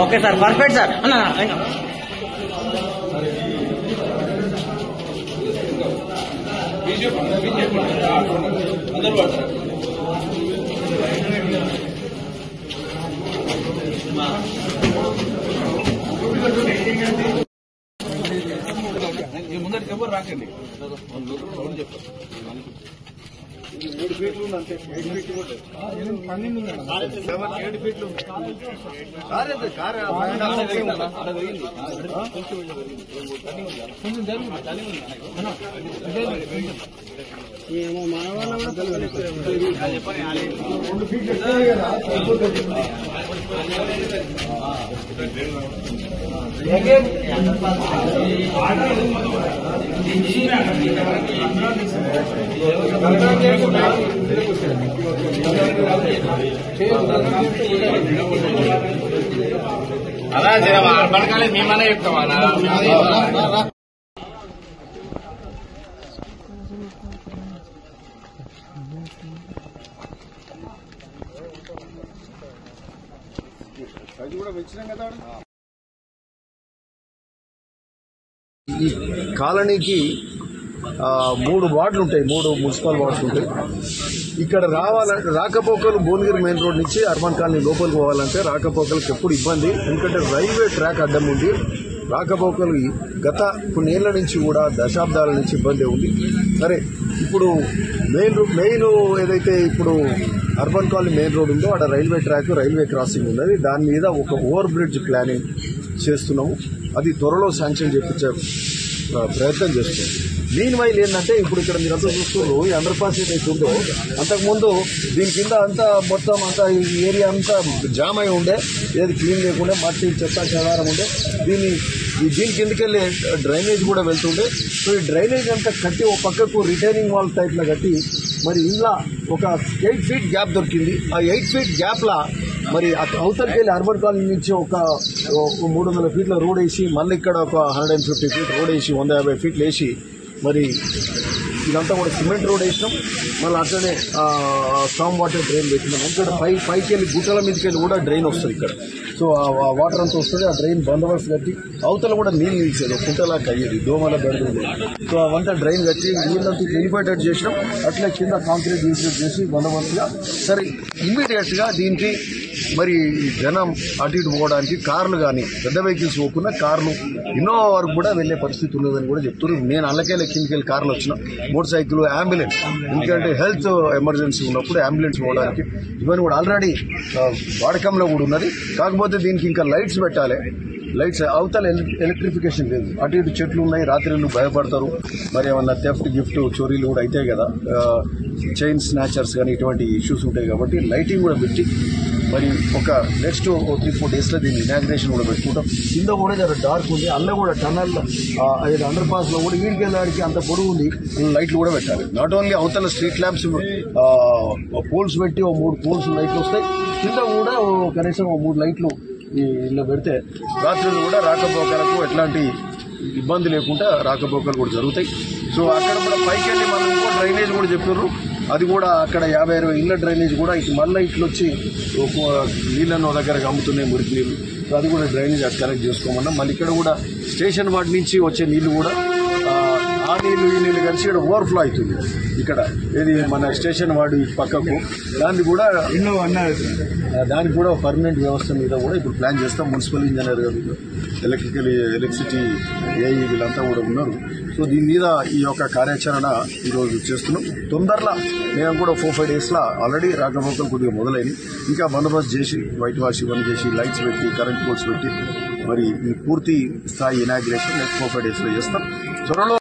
Okay sir, perfect sir. అన్న ముందరికి ఎవరు రాకండి. 3 ఫీట్లు అంతే. 8 ఫీట్లు కూడా 7 ఫీట్లు ఏమో మానవాళ్ళ అలా పడకాలి మేమనే చెప్తాం అలా. అది కూడా వచ్చినాం కదా. ఈ కాలనీకి 3 వార్డులు ఉంటాయి, 3 మున్సిపల్ వార్డ్స్ ఉంటాయి. ఇక్కడ రాకపోకలు భువనగిరి మెయిన్ రోడ్ నుంచి అర్బన్ కాలనీ లోపలికి పోవాలంటే రాకపోకలకు ఎప్పుడు ఇబ్బంది. ఎందుకంటే రైల్వే ట్రాక్ అడ్డం ఉంది. రాకపోకలు గత కొన్నేళ్ల నుంచి కూడా దశాబ్దాల నుంచి ఇబ్బంది ఉంది. సరే, ఇప్పుడు మెయిన్ ఏదైతే ఇప్పుడు అర్బన్ కాలనీ మెయిన్ రోడ్ ఉందో అక్కడ రైల్వే ట్రాక్, రైల్వే క్రాసింగ్ ఉన్నది. దాని మీద ఒక ఓవర్ బ్రిడ్జ్ ప్లానింగ్ చేస్తున్నాము. అది త్వరలో శాంక్షన్ చేయించే ప్రయత్నం చేస్తున్నాం. మీన్ వైల్ ఏంటంటే ఇప్పుడు ఇక్కడ మీరంతా చూస్తున్నారు, ఈ అండర్ పాస్ ఏదైతే ఉందో అంతకుముందు దీని కింద అంతా మొత్తం అంతా ఈ ఏరియా అంతా జామ్ అయి ఉండే, ఏది క్లీన్ లేకుండా మట్టి చెత్త చెదారం ఉండే. దీని కిందకెళ్ళి డ్రైనేజ్ కూడా వెళ్తుండే. సో ఈ డ్రైనేజ్ అంతా కట్టి ఒక పక్కకు రిటైనింగ్ వాల్ టైప్లో కట్టి మరి ఇంట్లో ఒక 8 ఫీట్ గ్యాప్ దొరికింది. ఆ 8 ఫీట్ గ్యాప్లా మరి అవతలకి వెళ్ళి అర్బన్ కాలనీ నుంచి ఒక 300 ఫీట్ల రోడ్ వేసి, మళ్ళీ ఇక్కడ ఒక 150 ఫీట్ రోడ్ వేసి, 150 ఫీట్లు వేసి మరి ఇదంతా కూడా సిమెంట్ రోడ్ వేసినాం. మళ్ళీ అట్లనే స్టామ్ వాటర్ డ్రైన్ పెట్టినాం. ఇక్కడ పైకి వెళ్ళి గుట్టల మీదకి వెళ్ళి కూడా డ్రైన్ వస్తుంది ఇక్కడ. సో ఆ వాటర్ అంతా వస్తుంది. ఆ డ్రైన్ బందోబస్తు కట్టి అవతల కూడా నీళ్ళు నిలిచేది, కుంటలా అయ్యేది, దోమల బెడదు. సో అవంతా డ్రైన్ కట్టి నీళ్ళంతా వెళ్ళిపోయేటట్టు చేసినాం. అట్లా కింద కాంక్రీట్ ఇన్స్టిట్యూట్ చేసి బందోబస్తుగా సరే ఇమ్మీడియట్ గా దీనికి మరి జనం అటు ఇటు పోవడానికి కార్లు కానీ పెద్ద వెహికల్స్ పోకుండా కార్లు ఇన్నోవా వరకు కూడా వెళ్లే పరిస్థితి ఉన్నదని కూడా చెప్తున్నారు. నేను అల్లకెళ్ళి కిందకెళ్ళి కార్లు వచ్చిన, మోటార్ సైకిల్, అంబులెన్స్, ఎందుకంటే హెల్త్ ఎమర్జెన్సీ ఉన్నప్పుడు అంబులెన్స్ పోవడానికి ఇవన్నీ కూడా ఆల్రెడీ వాడకంలో కూడా ఉన్నది. కాకపోతే దీనికి ఇంకా లైట్స్ పెట్టాలి. లైట్స్ అవతల ఎలక్ట్రిఫికేషన్ లేదు. అటు ఇటు చెట్లు ఉన్నాయి, రాత్రిళ్ళు భయపడతారు. మరి ఏమన్నా థెఫ్ట్ గిఫ్ట్ చోరీలు కూడా అవుతాయి కదా, చైన్ స్నాచర్స్ కానీ ఇటువంటి ఇష్యూస్ ఉంటాయి. కాబట్టి లైటింగ్ కూడా పెట్టి మరి ఒక నెక్స్ట్ 3-4 డేస్లో దీన్ని ఇనాగ్రేషన్ కూడా పెట్టుకుంటాం. కింద కూడా జర డార్క్ ఉంది, అందులో కూడా టనల్ అండర్ పాస్ లో కూడా ఈడికి వెళ్ళడానికి అంత పొడుగు ఉంది. లైట్లు కూడా పెట్టాలి. నాట్ ఓన్లీ అవతల స్ట్రీట్ ల్యాంప్స్ పోల్స్ పెట్టి 3 పోల్స్ లైట్లు వస్తాయి. కింద కూడా కనీసం 3 లైట్లు ఇలా పెడితే రాత్రులు కూడా రాకపోకలకు ఎట్లాంటి ఇబ్బంది లేకుండా రాకపోకలు కూడా జరుగుతాయి. సో అక్కడ కూడా పైకి వెళ్ళి మనం ఇంకో డ్రైనేజ్ కూడా చెప్పారు. అది కూడా అక్కడ 50-60 ఇళ్ల డ్రైనేజ్ కూడా ఇటు మళ్ళీ ఇట్లు వచ్చి నీళ్ళను దగ్గరగా అమ్ముతున్నాయి, మురికి నీళ్ళు. సో అది కూడా డ్రైనేజ్ అది కలెక్ట్ చేసుకోమన్నా. మళ్ళీ ఇక్కడ కూడా స్టేషన్ వాటి నుంచి వచ్చే నీళ్లు కూడా ఆ నీళ్లు ఈ నీళ్లు కలిసి ఇక్కడ ఓవర్ఫ్లో అవుతుంది. ఇక్కడ ఏది మన స్టేషన్ వాడి పక్కకు దానికి కూడా పర్మనెంట్ వ్యవస్థ మీద కూడా ఇప్పుడు ప్లాన్ చేస్తాం. మున్సిపల్ ఇంజనీర్ గారు, ఎలక్ట్రిసిటీ ఏఈ వీళ్ళంతా కూడా ఉన్నారు. సో దీని మీద ఈ యొక్క కార్యాచరణ ఈరోజు చేస్తున్నాం. తొందరలో మేము కూడా 4-5 డేస్లో ఆల్రెడీ రాకపోకలు కొద్దిగా మొదలైనవి. ఇంకా బందోబస్తు చేసి వైట్ వాష్ ఇవన్నీ చేసి లైట్స్ పెట్టి కరెంట్ పోల్స్ పెట్టి మరి పూర్తి స్థాయి ఇనాగ్రేషన్ నెక్స్ట్ 4-5 డేస్లో చేస్తాం. త్వరలో